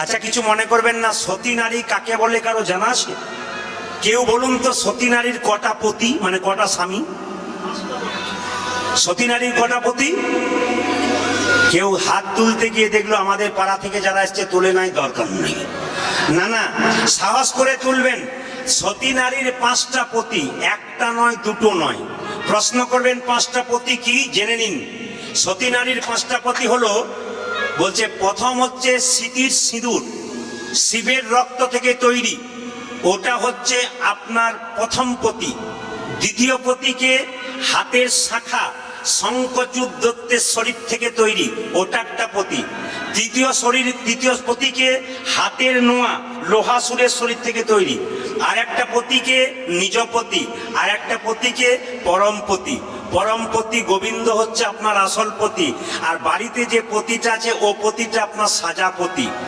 আচ্ছা, কিছু মনে করবেন না, সতী নারী কাকে বলে কারো জানা আছে? কেউ বলুন তো, সতী নারীর কটা পতি, মানে কটা স্বামী? সতী নারীর কটা পতি? কেউ হাত তুলতে গিয়ে দেখলো আমাদের পাড়া থেকে যারা এসছে তুলে নাই, দরকার নেই। না না, সাহস করে তুলবেন। সতী নারীর 5টা পতি, একটা নয়, দুটো নয়। প্রশ্ন করবেন 5টা পতি কি, জেনে নিন। সতী নারীর 5টা পতি হলো, বলছে প্রথম হচ্ছে সিতির সিঁদুর, শিবের রক্ত থেকে তৈরি, ওটা হচ্ছে আপনার প্রথম পতি। দ্বিতীয় পতিকে হাতের শাখা শঙ্খচূড় দত্তের শরীর থেকে তৈরি, ওটা একটা পতি। দ্বিতীয় পতিকে হাতের নোয়া লোহাসুরের শরীর থেকে তৈরি। আর একটা পতিকে নিজপতি, আর একটা পতিকে পরমপতি। পরমপতি গোবিন্দ হচ্ছে আপনার আসল পতি, আর বাড়িতে যে পতিটা আছে ও পতিটা আপনার সাজাপতি।